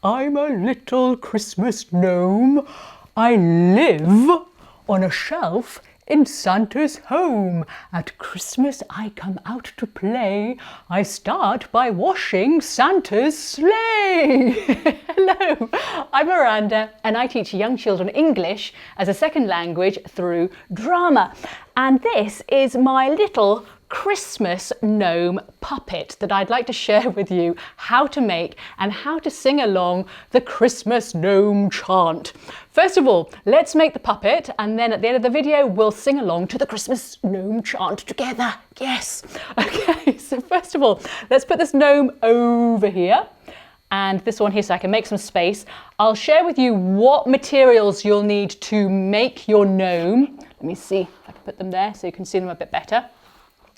I'm a little Christmas gnome. I live on a shelf in Santa's home. At Christmas I come out to play. I start by washing Santa's sleigh. Hello, I'm Miranda and I teach young children English as a second language through drama. And this is my little Christmas gnome puppet that I'd like to share with you how to make and how to sing along the Christmas gnome chant. First of all, let's make the puppet, and then at the end of the video we'll sing along to the Christmas gnome chant together. Yes. Okay, so first of all, let's put this gnome over here and this one here so I can make some space. I'll share with you what materials you'll need to make your gnome. Let me see if I can put them there so you can see them a bit better.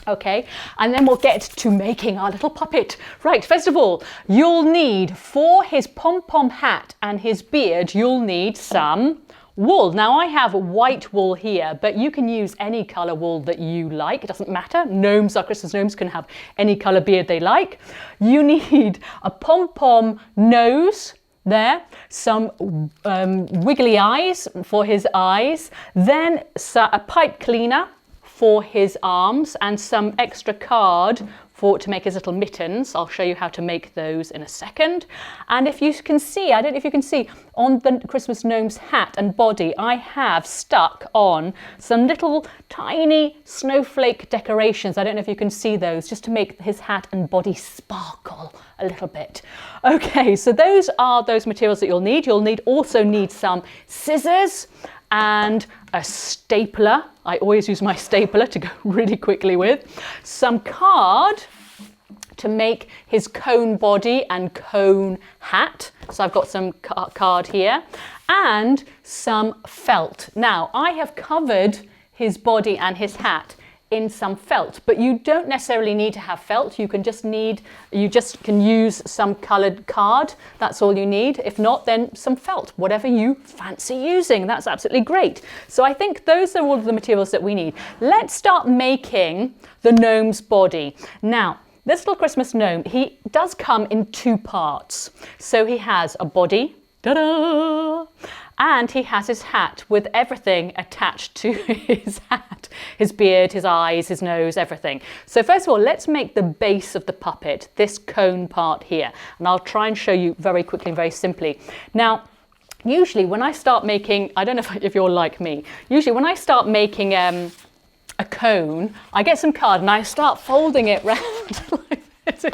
Okay, and then we'll get to making our little puppet. Right, first of all, you'll need, for his pom-pom hat and his beard, you'll need some wool. Now I have white wool here, but you can use any colour wool that you like. It doesn't matter. Gnomes, our Christmas gnomes, can have any colour beard they like. You need a pom-pom nose there, some wiggly eyes for his eyes, then a pipe cleaner for his arms, and some extra card to make his little mittens. I'll show you how to make those in a second. And if you can see, I don't know if you can see, on the Christmas gnome's hat and body, I have stuck on some little tiny snowflake decorations. I don't know if you can see those, just to make his hat and body sparkle a little bit. Okay, so those are those materials that you'll need. You'll also need some scissors and a stapler. I always use my stapler to go really quickly with. Some card to make his cone body and cone hat. So I've got some card here, and some felt. Now I have covered his body and his hat in some felt, but you don't necessarily need to have felt. You just can use some coloured card. That's all you need. If not, then some felt, whatever you fancy using. That's absolutely great. So I think those are all of the materials that we need. Let's start making the gnome's body. Now, this little Christmas gnome, he does come in two parts. So he has a body, ta-da! And he has his hat with everything attached to his hat. His beard, his eyes, his nose, everything. So first of all, let's make the base of the puppet, this cone part here. And I'll try and show you very quickly and very simply. Now, usually when I start making, I don't know if you're like me, usually when I start making a cone, I get some card and I start folding it round like this.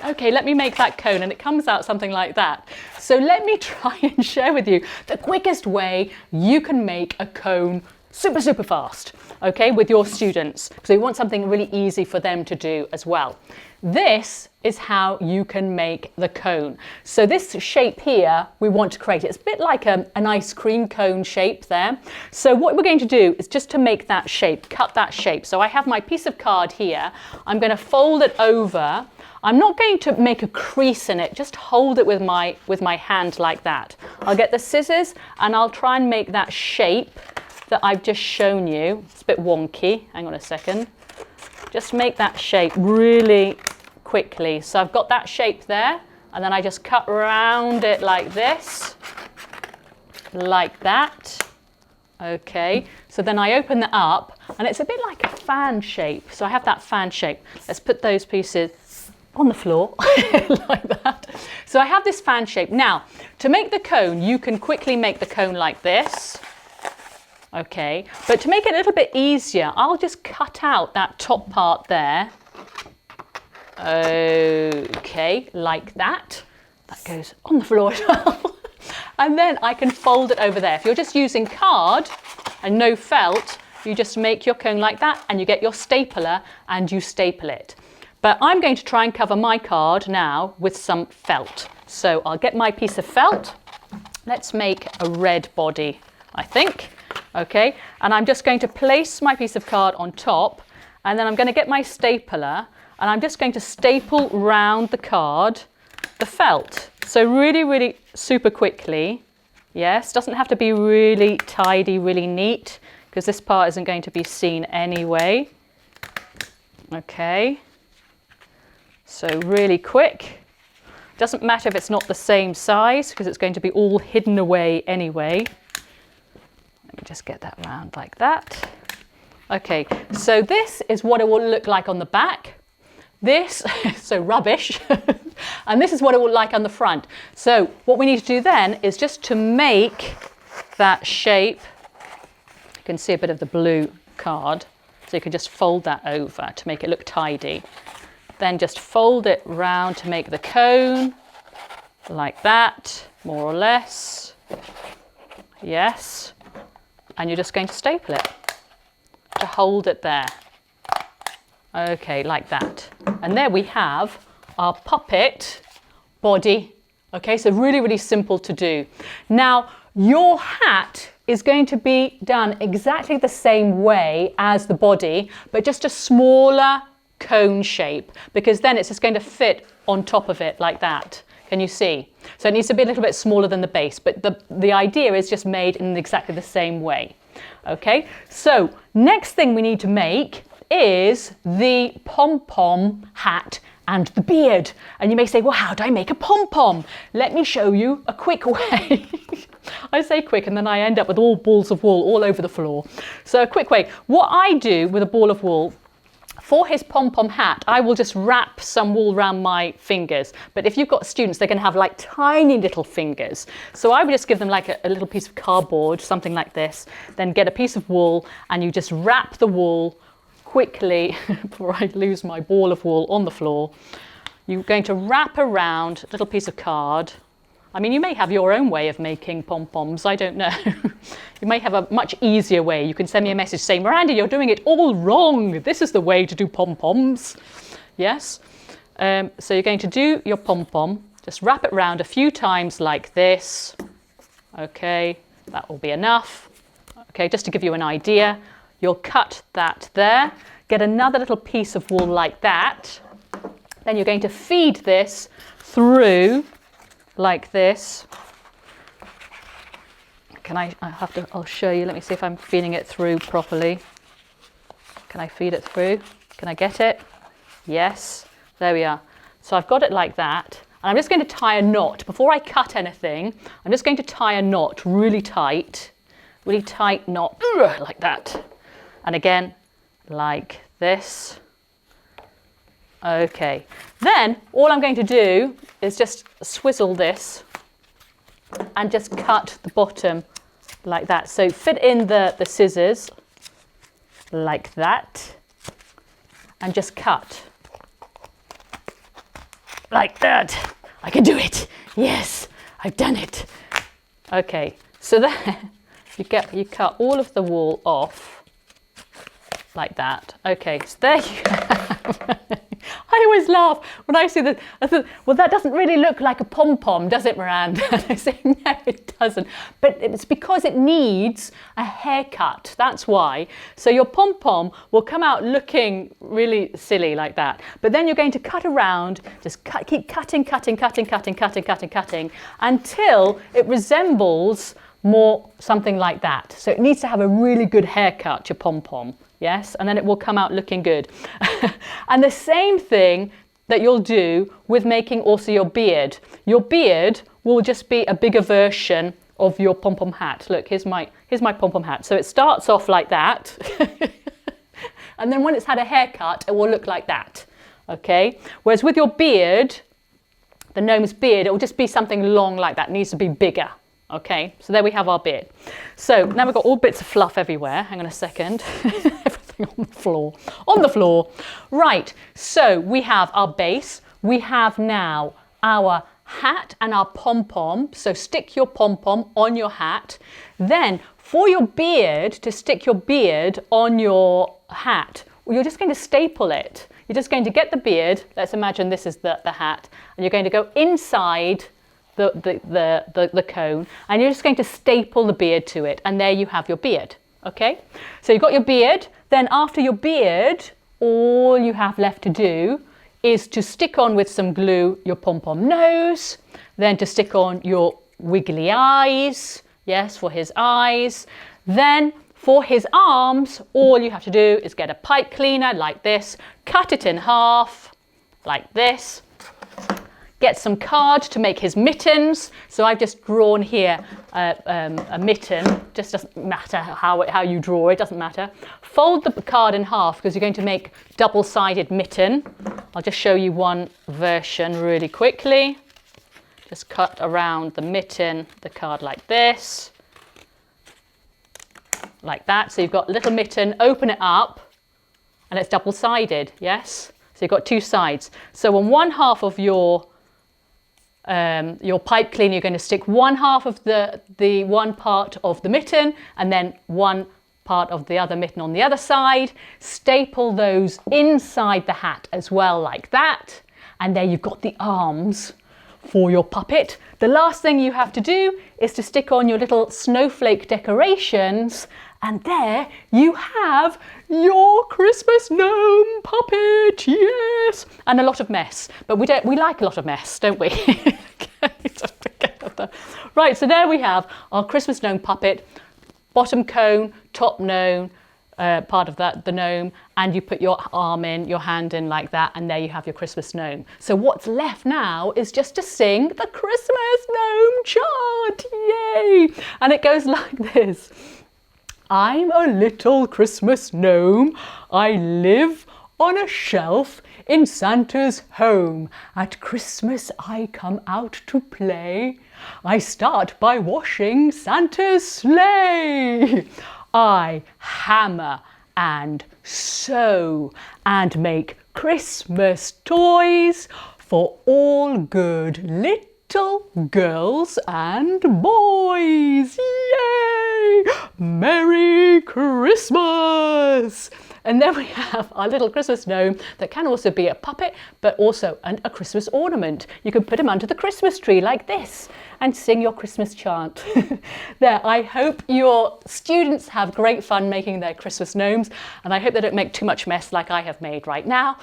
Okay, let me make that cone, and it comes out something like that. So let me try and share with you the quickest way you can make a cone super fast, okay, with your students. So you want something really easy for them to do as well. This is how you can make the cone. So this shape here, we want to create it. It's a bit like an ice cream cone shape there. So what we're going to do is just to make that shape, cut that shape. So I have my piece of card here. I'm going to fold it over. I'm not going to make a crease in it, just hold it with my hand like that. I'll get the scissors and I'll try and make that shape that I've just shown you. It's a bit wonky, hang on a second. Just make that shape really quickly. So I've got that shape there, and then I just cut around it like this, like that. Okay, so then I open that up, and it's a bit like a fan shape. So I have that fan shape. Let's put those pieces on the floor like that. So I have this fan shape. Now, to make the cone, you can quickly make the cone like this. Okay, but to make it a little bit easier, I'll just cut out that top part there. Okay, like that. That goes on the floor as well. And then I can fold it over there. If you're just using card and no felt, you just make your cone like that, and you get your stapler and you staple it. But I'm going to try and cover my card now with some felt. So I'll get my piece of felt. Let's make a red body, I think. Okay, and I'm just going to place my piece of card on top, and then I'm going to get my stapler, and I'm just going to staple round the card the felt. So really super quickly. Yes, doesn't have to be really tidy, really neat, because this part isn't going to be seen anyway. Okay, so really quick. Doesn't matter if it's not the same size because it's going to be all hidden away anyway. Let me just get that round like that. Okay, so this is what it will look like on the back. This, so rubbish, and this is what it will look like on the front. So what we need to do then is just to make that shape, you can see a bit of the blue card, so you can just fold that over to make it look tidy. Then just fold it round to make the cone, like that, more or less. Yes. And you're just going to staple it to hold it there. Okay, like that. And there we have our puppet body. Okay, so really, really simple to do. Now, your hat is going to be done exactly the same way as the body, but just a smaller cone shape, because then it's just going to fit on top of it like that. Can you see? So it needs to be a little bit smaller than the base, but the idea is just made in exactly the same way. Okay, so next thing we need to make is the pom-pom hat and the beard. And you may say, well, how do I make a pom-pom? Let me show you a quick way. I say quick and then I end up with all balls of wool all over the floor. So a quick way. What I do with a ball of wool, for his pom-pom hat, I will just wrap some wool around my fingers. But if you've got students, they're going to have like tiny little fingers. So I would just give them like a little piece of cardboard, something like this. Then get a piece of wool and you just wrap the wool quickly before I lose my ball of wool on the floor. You're going to wrap around a little piece of card. I mean, you may have your own way of making pom-poms, I don't know. You may have a much easier way. You can send me a message saying, Miranda, you're doing it all wrong. This is the way to do pom-poms. Yes. So you're going to do your pom-pom. Just wrap it around a few times like this. Okay, that will be enough. Okay, just to give you an idea. You'll cut that there. Get another little piece of wool like that. Then you're going to feed this through like this. I'll show you. Let me see if I'm feeding it through properly. Can I feed it through? Can I get it? Yes, there we are. So I've got it like that. And I'm just going to tie a knot. Before I cut anything, I'm just going to tie a knot really tight knot, like that. And again, like this. Okay, then all I'm going to do is just swizzle this and just cut the bottom like that. So fit in the scissors like that and just cut like that. I can do it. Yes, I've done it. Okay, so then you cut all of the wool off like that. Okay, so there you have. I always laugh when I see that. I thought, well, that doesn't really look like a pom-pom, does it, Miranda? And I say, no, it doesn't. But it's because it needs a haircut. That's why. So your pom-pom will come out looking really silly like that. But then you're going to cut around, just keep cutting until it resembles more something like that. So it needs to have a really good haircut, your pom-pom. Yes, and then it will come out looking good. And the same thing that you'll do with making also your beard. Your beard will just be a bigger version of your pom-pom hat. Look, here's my pom-pom hat. So it starts off like that. And then when it's had a haircut, it will look like that. Okay? Whereas with your beard, the gnome's beard, it will just be something long like that. It needs to be bigger. Okay, so there we have our beard. So now we've got all bits of fluff everywhere. Hang on a second. Everything on the floor. On the floor. Right, so we have our base. We have now our hat and our pom-pom. So stick your pom-pom on your hat. Then for your beard, to stick your beard on your hat, you're just going to staple it. You're just going to get the beard. Let's imagine this is the hat. And you're going to go inside the cone, and you're just going to staple the beard to it, and there you have your beard. Okay, so you've got your beard. Then after your beard, all you have left to do is to stick on with some glue your pom-pom nose, then to stick on your wiggly eyes, yes, for his eyes. Then for his arms, all you have to do is get a pipe cleaner like this, cut it in half like this. get some card to make his mittens. So I've just drawn here a mitten. Just doesn't matter how you draw it, doesn't matter. Fold the card in half because you're going to make double-sided mitten. I'll just show you one version really quickly. Just cut around the mitten, the card like this. Like that. So you've got a little mitten, open it up, and it's double-sided, yes? So you've got two sides. So on one half of your pipe cleaner, you're going to stick one half of the one part of the mitten and then one part of the other mitten on the other side. Staple those inside the hat as well, like that. And there you've got the arms for your puppet. The last thing you have to do is to stick on your little snowflake decorations, and there you have your Christmas gnome puppet, yes! And a lot of mess, but we like a lot of mess, don't we? Don't forget that. Right, so there we have our Christmas gnome puppet, bottom cone, top gnome, part of that, the gnome, and you put your arm in, your hand in like that, and there you have your Christmas gnome. So what's left now is just to sing the Christmas gnome chant, yay! And it goes like this. I'm a little Christmas gnome. I live on a shelf in Santa's home. At Christmas I come out to play. I start by washing Santa's sleigh. I hammer and sew and make Christmas toys for all good little girls and boys. Yay! Merry Christmas! And then we have our little Christmas gnome that can also be a puppet, but also a Christmas ornament. You can put him under the Christmas tree like this and sing your Christmas chant. There, I hope your students have great fun making their Christmas gnomes, and I hope they don't make too much mess like I have made right now.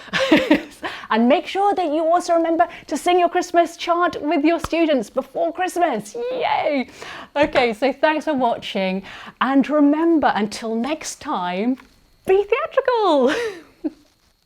And make sure that you also remember to sing your Christmas chant with your students before Christmas. Yay! Okay, so thanks for watching, and remember, until next time, be theatrical!